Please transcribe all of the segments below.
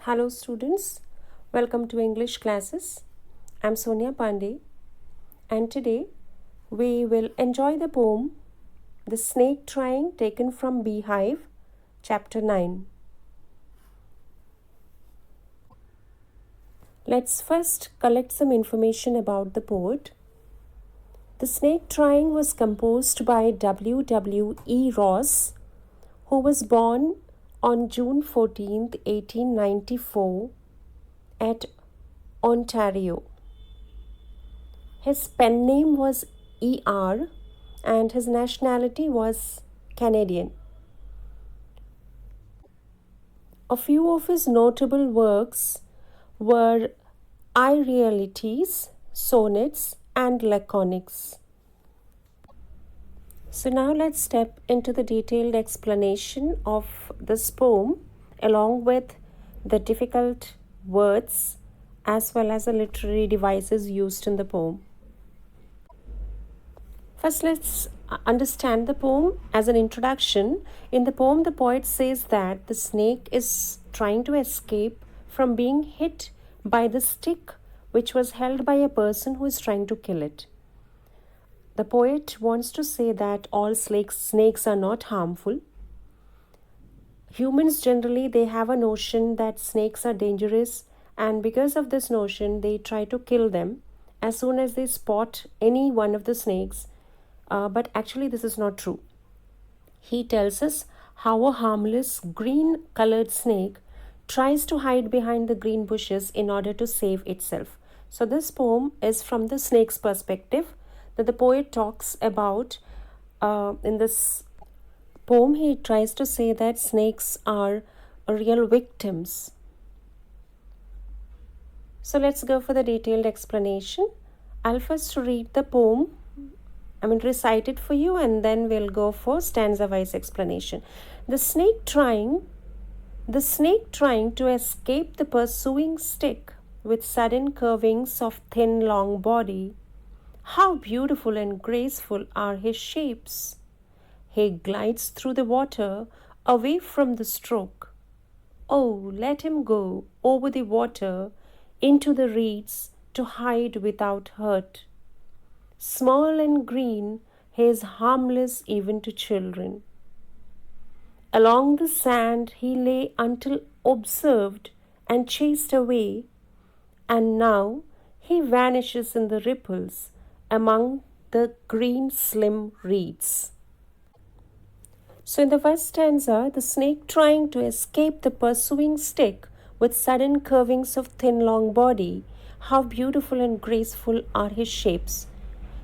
Hello students, welcome to English classes. I'm Sonia Pandey and today we will enjoy the poem The Snake Trying taken from BEEHIVE, chapter 9. Let's first collect some information about the poet. The Snake Trying was composed by W.W.E.Ross, who was born on June 14, 1894 at Ontario. His pen name was E.R. and his nationality was Canadian. A few of his notable works were Irrealities, Sonnets, and Laconics. So now let's step into the detailed explanation of this poem along with the difficult words as well as the literary devices used in the poem. First, let's understand the poem as an introduction. In the poem, the poet says that the snake is trying to escape from being hit by the stick which was held by a person who is trying to kill it. The poet wants to say that all snakes are not harmful. Humans generally, they have a notion that snakes are dangerous, and because of this notion, they try to kill them as soon as they spot any one of the snakes. But actually, this is not true. He tells us how a harmless green-colored snake tries to hide behind the green bushes in order to save itself. So this poem is from the snake's perspective that the poet talks about. In this poem, he tries to say that snakes are real victims. So let's go for the detailed explanation. I'll first read the poem, recite it for you, and then we'll go for stanza-wise explanation. The snake trying to escape the pursuing stick with sudden curvings of thin long body. How beautiful and graceful are his shapes. He glides through the water away from the stroke. Oh, let him go over the water into the reeds to hide without hurt. Small and green, he is harmless even to children. Along the sand he lay until observed and chased away, and now he vanishes in the ripples among the green slim reeds. So in the first stanza, the snake trying to escape the pursuing stick with sudden curvings of thin long body, how beautiful and graceful are his shapes.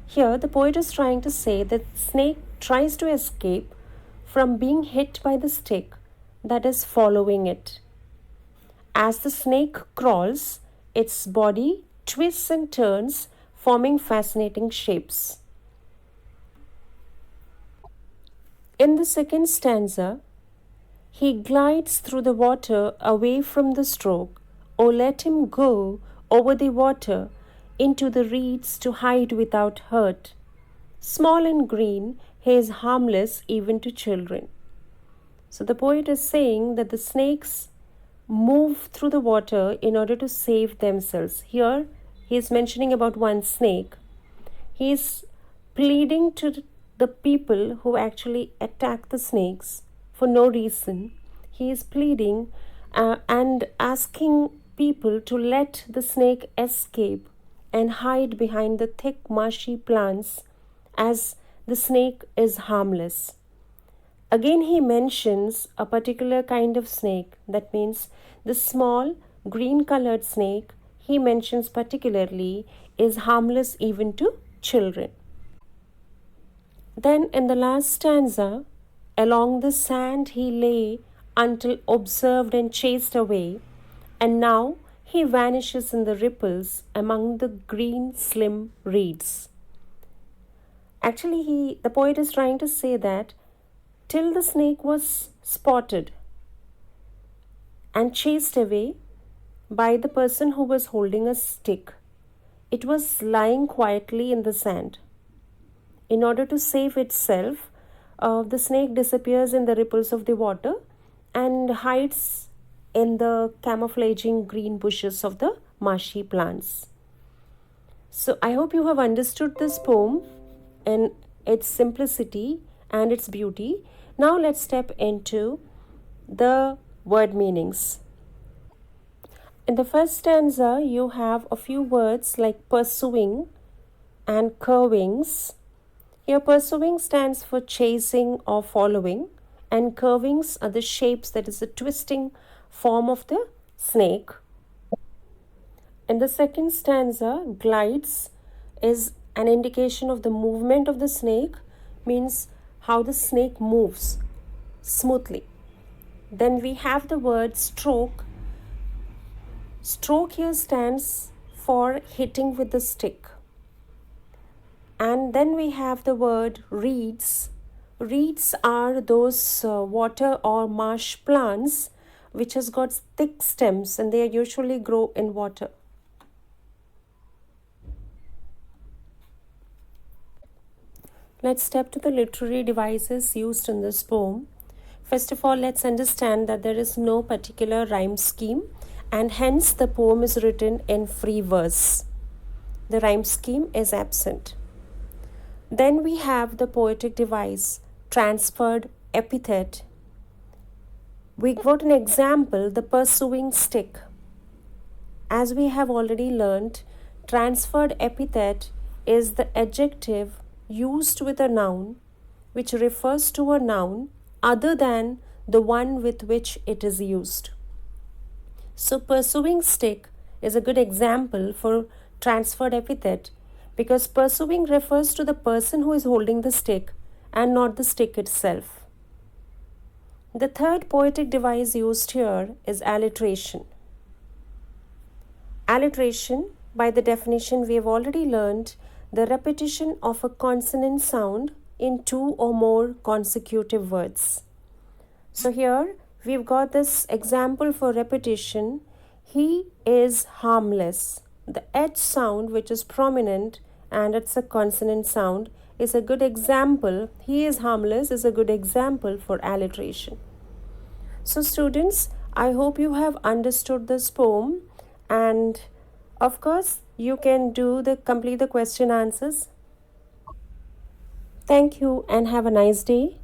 Here the poet is trying to say that snake tries to escape from being hit by the stick that is following it. As the snake crawls, its body twists and turns, forming fascinating shapes. In the second stanza, he glides through the water away from the stroke. Oh, let him go over the water into the reeds to hide without hurt. Small and green, he is harmless even to children. So the poet is saying that the snakes move through the water in order to save themselves. Here he is mentioning about one snake. He is pleading to the people who actually attack the snakes for no reason. He is pleading and asking people to let the snake escape and hide behind the thick marshy plants as the snake is harmless. Again he mentions a particular kind of snake, that means the small green-colored snake he mentions particularly is harmless even to children. Then in the last stanza, along the sand he lay until observed and chased away, and now he vanishes in the ripples among the green slim reeds. Actually, the poet is trying to say that till the snake was spotted and chased away by the person who was holding a stick, it was lying quietly in the sand. In order to save itself, the snake disappears in the ripples of the water and hides in the camouflaging green bushes of the marshy plants. So I hope you have understood this poem in its simplicity and its beauty. Now let's step into the word meanings. In the first stanza, you have a few words like pursuing and curvings. Here, pursuing stands for chasing or following, and curvings are the shapes, that is, the twisting form of the snake. In the second stanza, glides is an indication of the movement of the snake, means how the snake moves smoothly. Then we have the word stroke. Stroke here stands for hitting with the stick. And then we have the word reeds. Reeds are those water or marsh plants which has got thick stems, and they usually grow in water. Let's step to the literary devices used in this poem. First of all, let's understand that there is no particular rhyme scheme, and hence the poem is written in free verse. The rhyme scheme is absent. Then we have the poetic device, transferred epithet. We got an example, the pursuing stick. As we have already learnt, transferred epithet is the adjective used with a noun which refers to a noun other than the one with which it is used. So pursuing stick is a good example for transferred epithet, because pursuing refers to the person who is holding the stick and not the stick itself. The third poetic device used here is alliteration. Alliteration, by the definition we have already learned, the repetition of a consonant sound in two or more consecutive words. So here we've got this example for repetition. He is harmless. The H sound, which is prominent and it's a consonant sound, is a good example. He is harmless is a good example for alliteration. So students, I hope you have understood this poem, and of course you can complete the question answers. Thank you and have a nice day.